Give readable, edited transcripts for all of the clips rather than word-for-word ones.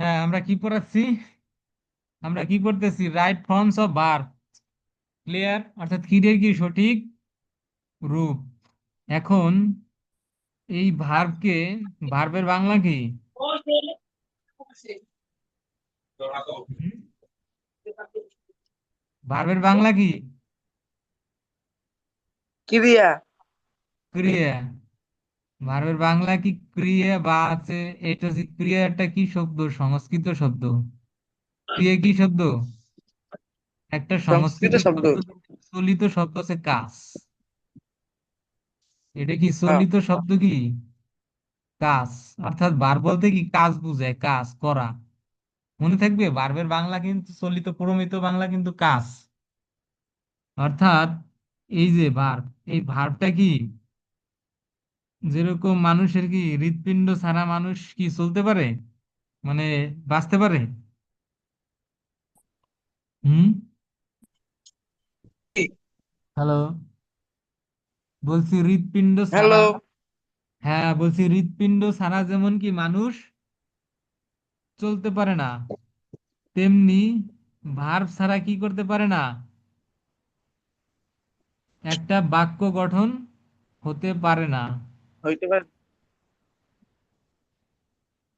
হ্যাঁ, আমরা কি পড়াচ্ছি? আমরা কি করতেছি? Right forms of verb. Clear? অর্থাৎ ক্রিয়ার কি সঠিক রূপ। এখন এই ভার্বকে, ভার্বের বাংলা কি? হুম? ভার্বের বাংলা কি? ক্রিয়া। ক্রিয়া। ভার্বের বাংলা কি ক্রিয়া বা আছে? এটা হচ্ছে ক্রিয়া, একটা কি শব্দ? সংস্কৃত শব্দ। ক্রিয়া কি শব্দ? একটা সংস্কৃত সংস্কৃত শব্দ। শব্দ। চলিত শব্দ আছে কাজ। এটা কি হ্যাঁ, চলিত শব্দ কি? কাজ। অর্থাৎ ভার্ব বলতে কি কাজ বুঝায়, কাজ করা। মনে থাকবে, ভার্বের বাংলা কিন্তু চলিত প্রমিত বাংলা কিন্তু কাজ। অর্থাৎ এই যে ভার্ব, এই ভার্বটা কি, যেরকম মানুষের কি হৃৎপিণ্ড ছাড়া মানুষ কি চলতে পারে, মানে বাঁচতে পারে? হুম। হ্যালো, বলছি হৃৎপিণ্ড হ্যালো। ছাড়া। হ্যাঁ, বলছি হৃৎপিণ্ড ছাড়া যেমন কি মানুষ চলতে পারে না, তেমনি ভার্ব ছাড়া কি করতে পারে না, একটা বাক্য গঠন হতে পারে না। হইতে পারে।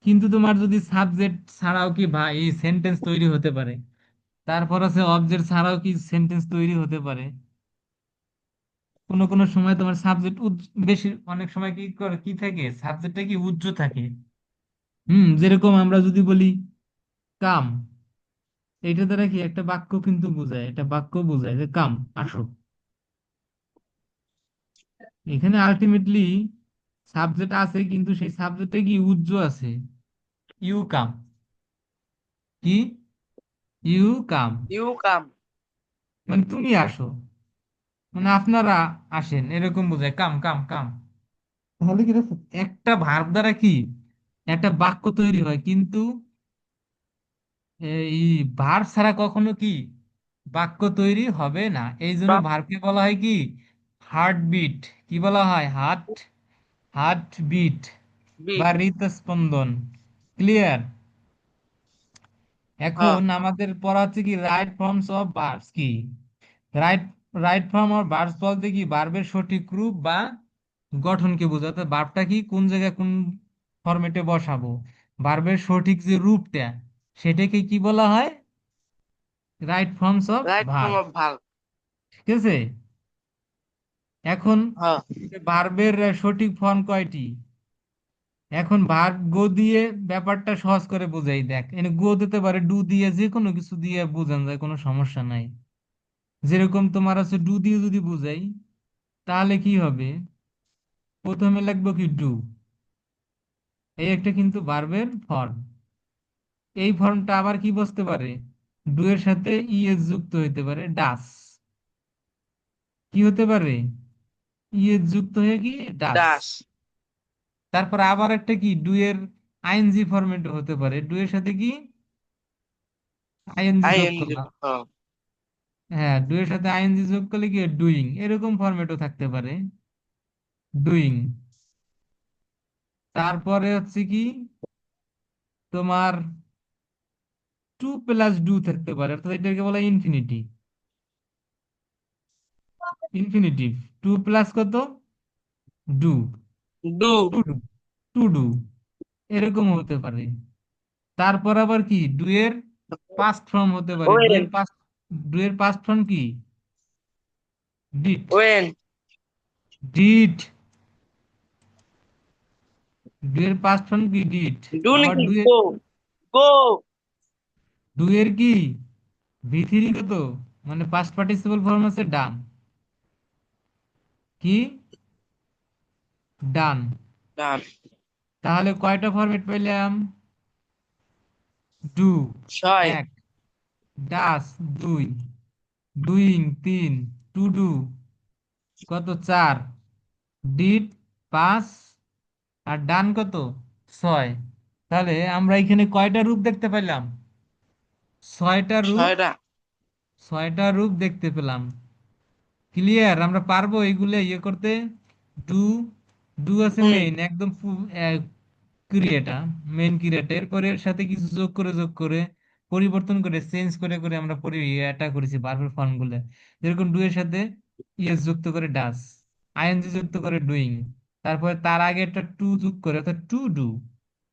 কিন্তু তোমার যদি সাবজেক্ট ছাড়াও কি ভাই এই সেন্টেন্স তৈরি হতে পারে। তারপর আছে অবজেক্ট ছাড়াও কি সেন্টেন্স তৈরি হতে পারে। কোনো কোনো সময় তোমার সাবজেক্ট বেশি, অনেক সময় কি করে, কি থাকে, সাবজেক্টটা কি উজ্জ্ব থাকে। যেরকম আমরা যদি বলি কাম, এইটা দ্বারা কি একটা বাক্য কিন্তু বোঝায়, একটা বাক্য বোঝায় যে কাম, আসো। এখানে আলটিমেটলি সাবজেক্ট আছে, কিন্তু সেই সাবজেক্টে কি উজ্জ্ব আছে। You come. কি? You come, you come. মানে তুমি আসো, মানে আপনারা আসেন, এরকম বোঝায় কাম কাম কাম। তাহলে কি দেখো, একটা ভার্ব দ্বারা কি একটা বাক্য তৈরি হয়, কিন্তু এই ভার্ব ছাড়া কখনো কি বাক্য তৈরি হবে না। এই জন্য ভার্বকে বলা হয় কি হার্ট বিট। কি বলা হয়? হার্ট, হার্ট বিট বা বিট। হৃদস্পন্দন। ক্লিয়ার? হ্যাঁ, এখন আমাদের পড়া হচ্ছে কি রাইট ফর্মস অফ ভার্বস কি। Right, right form of verbs বলতে কি ভার্বের সঠিক রূপ বা গঠনকে বোঝাতে, ভার্বটা কি কোন জায়গায় কোন ফরম্যাটে বসাবো, ভার্বের সঠিক যে রূপটা, সেটাকে কি বলা হয়? Right forms of right form verb. Of verb. ঠিক আছে? এখন হ্যাঁ। ভার্বের সঠিক ফর্ম কয়টি? এখন ভার্ব গো দিয়ে ব্যাপারটা সহজ করে বোঝাই, দেখ এখানে গো দিতে পারে, ডু দিয়ে, যে কোনো কিছু দিয়ে বোঝানো যায়, কোনো সমস্যা নাই। যেরকম তোমার আছে ডু দিয়ে যদি বুঝাই, তাহলে কি হবে? প্রথমে লিখবো কি ডু, এই একটা কিন্তু ভার্বের ফর্ম। এই ফর্মটা আবার কি বসতে পারে? ডু এর সাথে ইএস যুক্ত হইতে পারে, ডাস। কি হতে পারে? ইএস যুক্ত হয়ে কি ডাস। দাস। তারপর আবার একটা কি ডু এর আইএনজি ফরম্যাট হতে পারে, ডু এর সাথে কি আইএনজি যোগ আইএনজি। করলাম। হ্যাঁ। হ্যাঁ, ডু এর সাথে আইএনজি যোগ করলে কি ডুইং, এরকম ফরম্যাটও থাকতে পারে, ডুইং। তারপরে হচ্ছে কি তোমার টু প্লাস ডু থাকতে পারে, অর্থাৎ এটাকে বলা ইনফিনিটি, ইনফিনিটিভ। টু প্লাস কত? Do, do. To do, to do, এরকম হতে পারে। তারপর আবার কি ডু এর পাস্ট ফর্ম হতে পারে, ডু ওয়েন। এর পাস্ট, ডু এর পাস্ট ফর্ম কি ডিড, ওয়েন। ডিড। ডু এর পাস্ট ফর্ম কি ডিড। ডু আবার নাকি ডু এর, গো। গো। ডু এর কি ভি3 কত, মানে পাস্ট পার্টিসিপল ফর্ম আছে ডান। কি? ডান। ডান। তাহলে কয়টা ফরম্যাট পেলাম? ডু ছয়। এক, ডাস দুই, ডুইং তিন, টু ডু কত চার, ডিড পাঁচ, আর ডান কত ছয়। তাহলে আমরা এখানে কয়টা রূপ দেখতে পেলাম? ছয়টা রূপ, ছয়টা। ছয়টা রূপ দেখতে পেলাম। ক্লিয়ার? আমরা পারবো এগুলো ইয়ে করতে। ডু, ডু আছে হুম। মেইন একদম ক্রিয়াটা, মেন ক্রিয়াটা, এরপরে এর সাথে কিছু যোগ করে পরিবর্তন করে চেঞ্জ করে করে আমরা এটা করেছি ভার্বের ফর্ম গুলো। যেরকম ডু এর সাথে ইএস যুক্ত করে ডাস, আইএনজি যুক্ত করে ডুইং, তারপরে তার আগে একটা টু যোগ করে অর্থাৎ টু ডু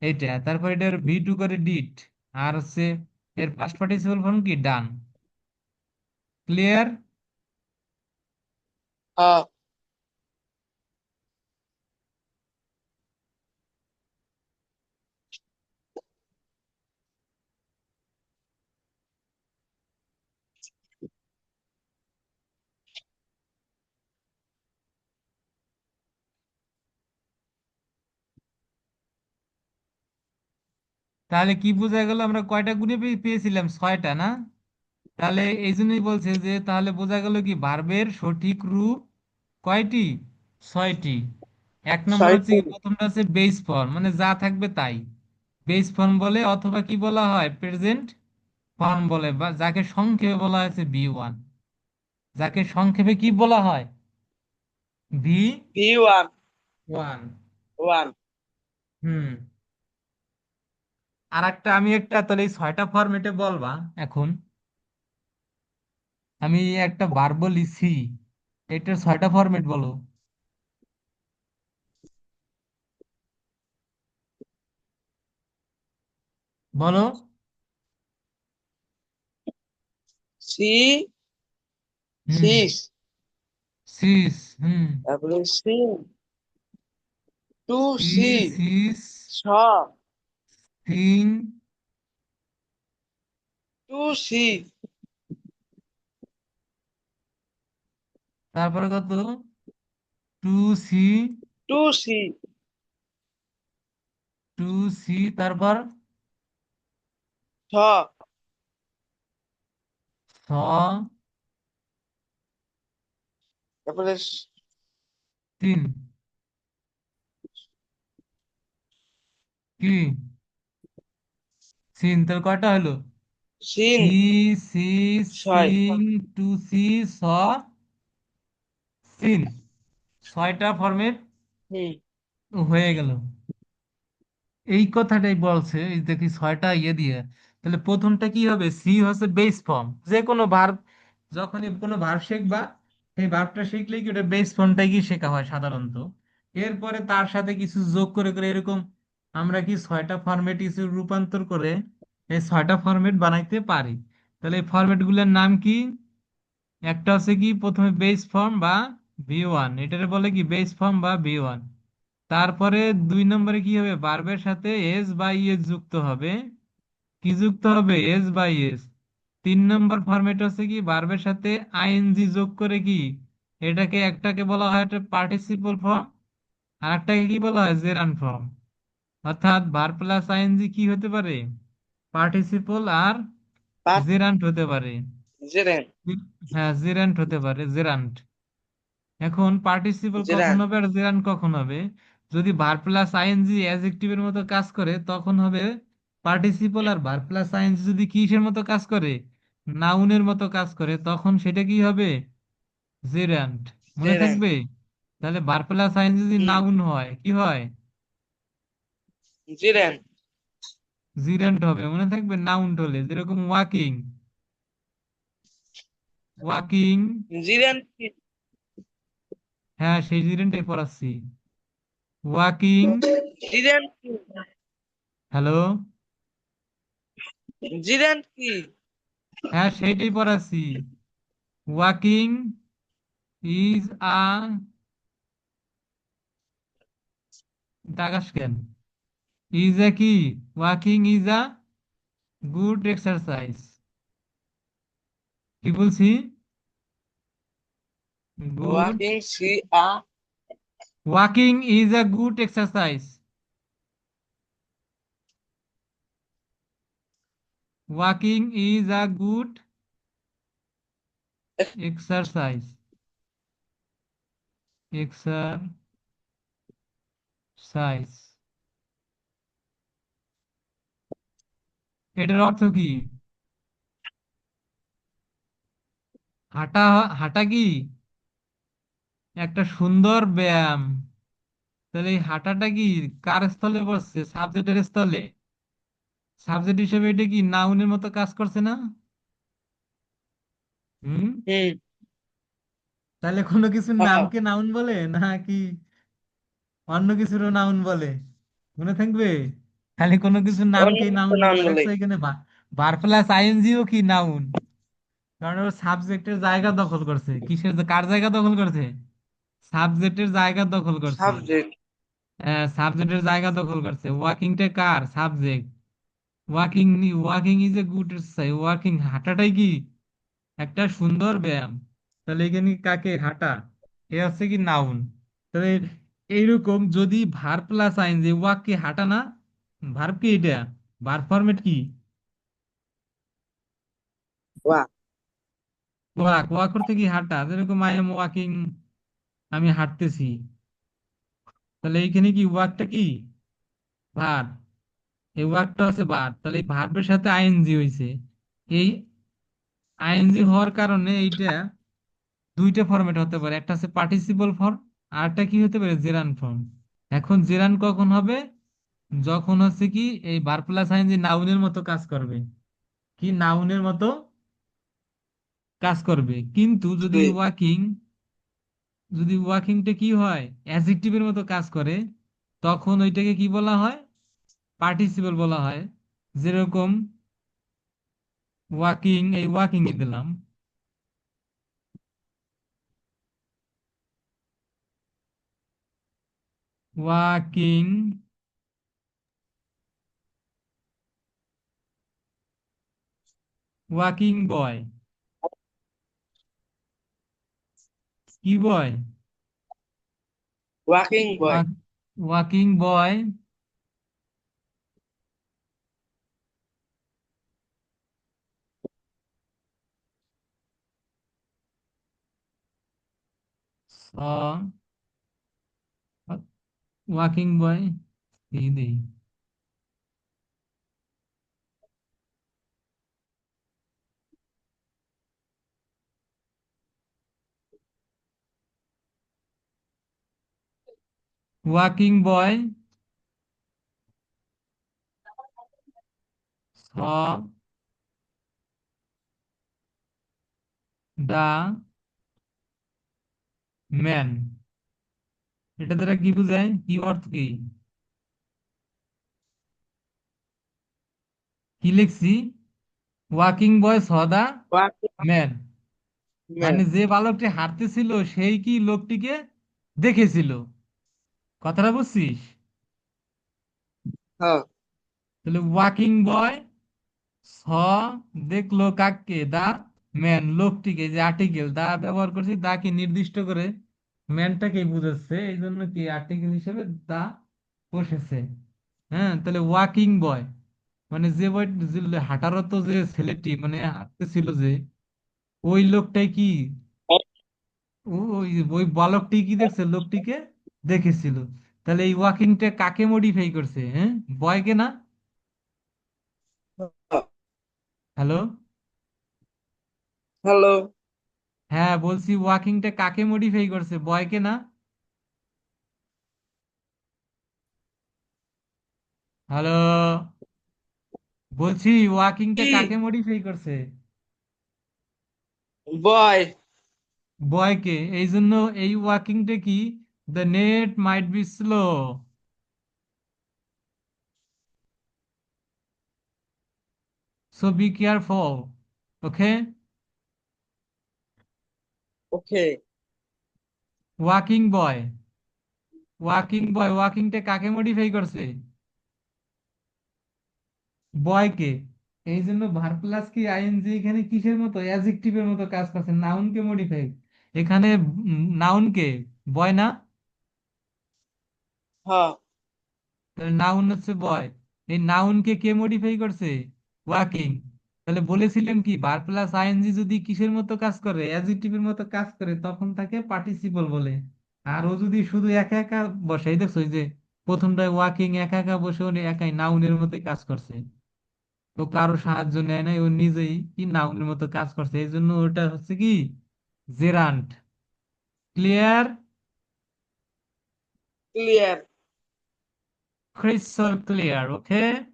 এইটা, তারপর এটার ভি টু করে ডিড, আর হচ্ছে এর পাস্ট পার্টিসিপল ফর্ম কি ডান। ক্লিয়ার? হ্যাঁ। তাহলে কি বোঝা গেল, আমরা কয়টা গুণে পেয়েছিলাম? ছয়টা না? তাহলে এই জন্যই বলছে যে তাহলে বোঝা গেল কি ভার্বের সঠিক রূপ কয়টি? ছয়টি। এক নম্বর হচ্ছে ছয়টা। কি, প্রথমটা হচ্ছে বেস ফর্ম, মানে যা থাকবে তাই বেস ফর্ম বলে, অথবা কি বলা হয় প্রেজেন্ট ফর্ম বলে, বা যাকে সংক্ষেপে বলা হয়েছে বি ওয়ান। যাকে সংক্ষেপে কি বলা হয়? B V one. One. One. Hmm. আর একটা আমি একটা, তাহলে এই ছয়টা ফরম্যাটে বলবা এখন। আমি একটা বার বলি সি, এটার ছয়টা ফরম্যাট বলো। বলো। সি। হুম। সিস। সিস। হুম। তারপরে সি। টু সি, সি। সিস, ছ। তিন, টু সি। তারপরে কত? টু সি, টু সি। টু সি, তারপর ছ। ছ, তারপরে তিন, কি সিন, তাহলে কয়টা হলো? সিন। সি, সি, ছয়। সিন, টু সি, ছ, সিন। ছয়টা ফরম্যাট হুম। হয়ে গেল। এই কথাটাই বলছে, এই দেখি ছয়টা দিয়ে। তাহলে প্রথমটা কি হবে? সি হচ্ছে বেস ফর্ম, যে কোনো ভার্ব, যখনই কোনো ভার্ব শিখবা সেই ভার্বটা শিখলে কি ওটা বেস ফর্মটাই কি শেখা হয় সাধারণত। এরপরে তার সাথে কিছু যোগ করে করে এরকম আমরা কি ছয়টা ফরম্যাট কিছু রূপান্তর করে এই ছয়টা ফরম্যাট বানাইতে পারি। তাহলে এই ফরম্যাট গুলোর নাম কি? একটা হচ্ছে কি প্রথমে বেস ফর্ম বা ভি ওয়ান, এটারে বলে কি বেস ফর্ম বা ভি ওয়ান। তারপরে দুই নম্বরে কি হবে? ভার্বের সাথে এস বা ইএস যুক্ত হবে। কি যুক্ত হবে? এস বা ইএস। তিন নম্বর ফরম্যাট হচ্ছে কি ভার্বের সাথে আইএনজি যোগ করে কি এটাকে, একটাকে বলা হয় একটা পার্টিসিপল ফর্ম, আর একটাকে কি বলা হয় জেরান্ড ফর্ম। অর্থাৎ ভার্ব প্লাস আইএনজি কি হতে পারে? পার্টিসিপল আর পাঁচ। জেরান্ড হতে পারে। জেরেন। হ্যাঁ, জেরান্ড হতে পারে, জেরান্ড। এখন পার্টিসিপল কখন জেরান। হবে আর জেরান্ড কখন হবে? যদি ভার্ব প্লাস আইএনজি অ্যাডজেক্টিভের মতো কাজ করে তখন হবে পার্টিসিপল, আর ভার্ব প্লাস আইএনজি যদি কিসের মতো কাজ করে? নাউনের মতো কাজ করে, তখন সেটা কি হবে? জেরান্ড। মনে জেরেন। থাকবে? তাহলে ভার্ব প্লাস আইএনজি যদি হুম। নাউন হয় কি হয়? জেরেন। জিরান্ড হবে, মনে থাকবে নাউন হলে, যেরকম ওয়াকিং। ওয়াকিং। জিরেন কি? হ্যাঁ, সেই জিরান্ডটাই পড়াচ্ছি। ওয়াকিং। জিরেন কি? হ্যালো। জিরেন কি? হ্যাঁ, সেইটাই পড়াচ্ছি। ওয়াকিং ইজ আ, তাকাস কেন? ইজ এ কি? Walking is a good exercise. কি বলছি? Good. Walking C a. Walking is a good exercise. Walking is a good exercise. Exercise, এটার অর্থ কি? হাঁটা। হাঁটা কি একটা সুন্দর ব্যায়াম। তাহলে এই হাঁটাটা কি কার স্থলে পড়ছে? সাবজেক্টের স্থলে। সাবজেক্ট হিসেবে এটা কি নাউনের মতো কাজ করছে না? হুম। হুম। তাহলে কোনো কিছুর হ্যাঁ। নামকে নাউন বলে নাকি অন্য কিছুরও নাউন বলে? মনে থাকবে? খালি কোনো কিছুর অন্য নামকেই নাউন একটা নাম বলে, বলে। দেখছো এখানে ভার প্লাস আইএনজিও কি নাউন? কারণ ওর সাবজেক্টের জায়গা দখল করছে। কার জায়গা দখল করছে? সাবজেক্টের জায়গা দখল করছে। সাবজেক্ট। সাবজেক্টের জায়গা দখল করছে। ওয়াকিংটা কার? Subject. Walking. Walking is a good exercise. Walking, হাঁটাটাই কি একটা সুন্দর ব্যায়াম। তাহলে এখানে কাকে হাঁটা, এ হচ্ছে কি নাউন। তাহলে এইরকম যদি ভার প্লাস আইন যে ওয়াক কি হাঁটা না? ভার্ব কি এটা? ভার্ব ফরম্যাট কি? ওয়া। ওয়াক। ওয়াক করতে কি হাঁটা, যেরকম আই এম ওয়াকিং, আমি হাঁটতেছি। তাহলে এইখানে কি ওয়াকটা কি ভার্ব, এই ওয়াকটা হচ্ছে ভার্ব। তাহলে এই ভার্বের সাথে আইএনজি হয়েছে। এই আইএনজি হওয়ার কারণে এইটা দুইটা ফরম্যাট হতে পারে, একটা হচ্ছে পার্টিসিপল ফর্ম, আর একটা কি হতে পারে জেরান ফর্ম। এখন জেরান কখন হবে? যখন হচ্ছে কি এই ভার্ব প্লাস আইএনজি নাউনের মতো কাজ করবে। কি নাউনের মতো কাজ করবে। কিন্তু যদি ওয়াকিং, যদি ওয়াকিংটা কি হয় অ্যাডজেক্টিভের মতো কাজ করে, তখন ওইটাকে কি বলা হয়? পার্টিসিপল বলা হয়। যেরকম ওয়াকিং, এই ওয়াকিং এ দিলাম ওয়াকিং, ওয়াকিং বয়। কি বয়? Walking boy. Walking boy walking বয় এই দেই ওয়াকিং বয় স দা ম্যান। এটা দ্বারা কি বোঝায়, কি অর্থ কি? কি লিখছি? ওয়াকিং বয় সদা ওয়াকিং ম্যান, ম্যান। মানে যে বালকটি হাঁটতেছিল সেই কি লোকটিকে দেখেছিল। কথাটা বুঝছিস? হ্যাঁ। তাহলে ওয়াকিং বয় স দেখলো কাককে, দা ম্যান লোকটিকে, যে আর্টিকেল দা ব্যবহার করছি, দা কে নির্দিষ্ট করে ম্যানটাকে বুঝাচ্ছে, এই জন্য কি আর্টিকেল হিসেবে দা বসেছে। হ্যাঁ, তাহলে ওয়াকিং বয় মানে যে বয়, যে হাঁটারত যে ছেলেটি মানে হাঁটতেছিল যে, ওই লোকটাই কি ওই ওই বালকটি কি দেখছে, লোকটিকে দেখেছিল। তাহলে এই ওয়াকিংটা কাকে মডিফাই করছে? হ্যাঁ, বয়কে না? হ্যালো। হ্যালো। হ্যাঁ বলছি, ওয়াকিংটা কাকে মডিফাই করছে, বয়কে না? হ্যালো, বলছি ওয়াকিংটা কি? কাকে মডিফাই করছে? বয়। বয়কে। এই জন্য এই ওয়াকিংটা কি, the net might be slow, so be careful. Okay. Okay. Walking boy, walking boy, ওয়াকিংটা কাকে মডিফাই করছে? বয়কে। এই জন্য ভার প্লাস কি আইএনজি এখানে কিসের মতো, অ্যাডজেক্টিভের মতো কাজ করছে, নাউনকে মডিফাই। এখানে নাউনকে, বয় না? হ্যাঁ। তাহলে নাউন হচ্ছে বয়। এই নাউনকে কে মডিফাই করছে? ওয়াকিং। তাহলে বলেছিলাম কি ভার প্লাস আইএনজি যদি কিসের মতো কাজ করে, অ্যাডজেক্টিভের মতো কাজ করে, তখন তাকে পার্টিসিপল বলে। আর ও যদি শুধু একা একা বসে, এই দেখছো এই যে প্রথমটায় ওয়াকিং একা একা বসে, উনি একাই নাউনের মতো কাজ করছে, তো কারো সাহায্য নেয় নাই, ও নিজেই কি নাউনের মতো কাজ করছে, এই জন্য ওটা হচ্ছে কি gerund. Clear? Clear. crystal clear. Okay,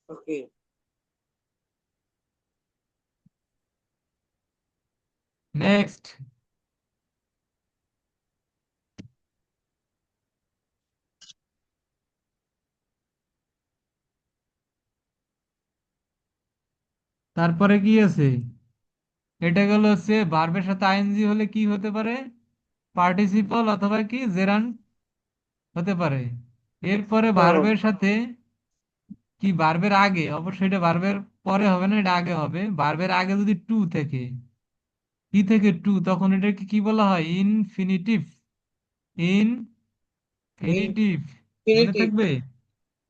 Okay. next. তারপরে কি আছে? এটা গেল হচ্ছে ভার্বের সাথে আইএনজি হলে কি হতে পারে? পার্টিসিপল অথবা কি জেরান্ড হতে পারে। এরপরে হুম। ভার্বের সাথে কি, ভার্বের আগে, অবশ্যই এটা ভার্বের পরে হবে না, এটা আগে হবে। ভার্বের আগে যদি টু থেকে, কি থেকে টু, তখন এটাকে কি বলা হয়? ইনফিনিটিভ। ইনফিনিটিভ। মনে Infinitive. থাকবে?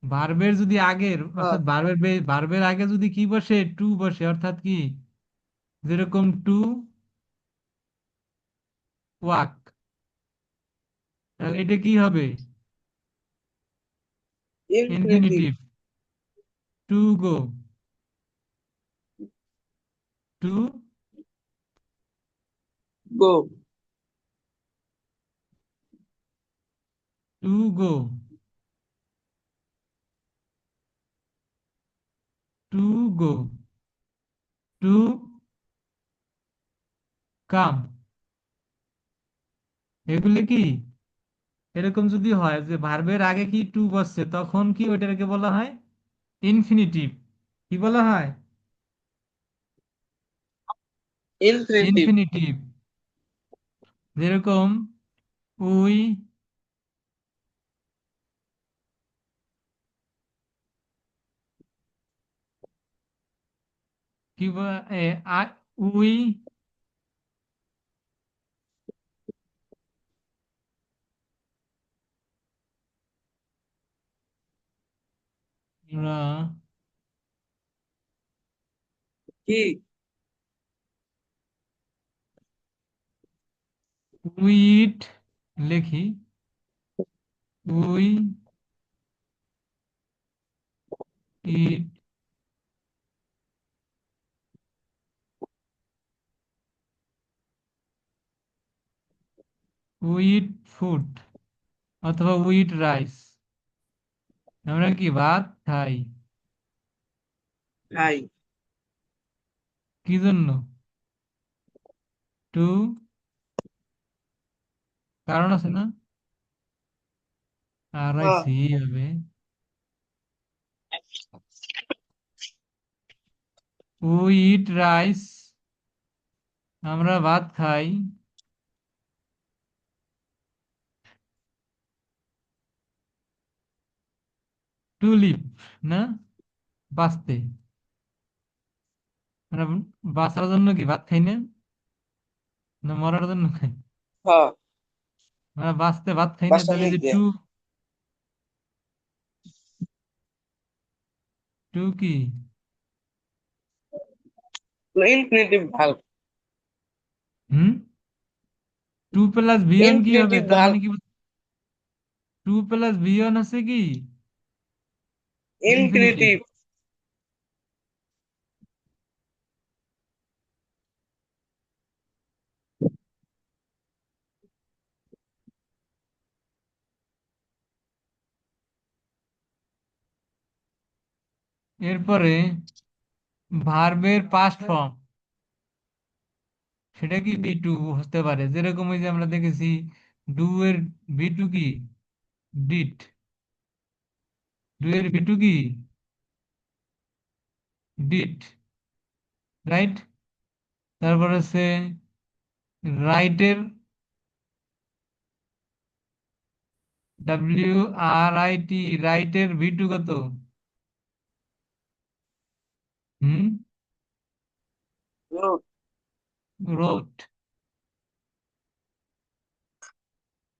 ভার্বের যদি আগের, হ্যাঁ। অর্থাৎ ভার্বের আগে যদি কি বসে? টু বসে, অর্থাৎ কি, যেরকম টু ওয়াক, তাহলে এটা কি হবে? Infinitive. Infinitive. To go, to Go. To go, to go, to come. এগুলি কি, এরকম যদি হয় যে ভার্বের আগে কি টু বসছে, তখন কি ওইটাকে বলা হয়? ইনফিনিটিভ। কি বলা হয়? Infinitive. ইনফিনিটিভ। যেরকম উই, কি উই কি? উইট, লিখি উই ইট উইট ফুড অথবা উইট রাইস। আমরা কি ভাত খাই? হাই। কি জন্য? টু, কারণ আছে না? আর আই হ্যাঁ। সি হবে। উই ইট রাইস, আমরা ভাত খাই। টু লিভ, না, বাঁচতে। আমরা বাঁচার জন্য কি ভাত খাই না? না মরার জন্য খাই? হ্যাঁ। আমরা বাঁচতে ভাত খাই না, বাসার তাহলে যে মধ্যে। টু, টু কি? Infinitive verb. হুম, টু প্লাস ভিয়ন কি হবে? ইনফিনিটিভ তার ভার্ব। মানে কি, টু প্লাস ভিয়ন আছে কি ইনফিনিটিভ। ইনফিনিটিভ। এরপরে ভার্বের পাস্ট ফর্ম, সেটা কি বি টু হতে পারে। যেরকম ওই যে আমরা দেখেছি ডু এর বি টু কি? ডিড। ডু এর বি টু কি? Did, right. তারপর হচ্ছে রাইটের, ডাব্লিউ আর আই টি, রাইটের বি টু কত? হুম, রোড। রোট।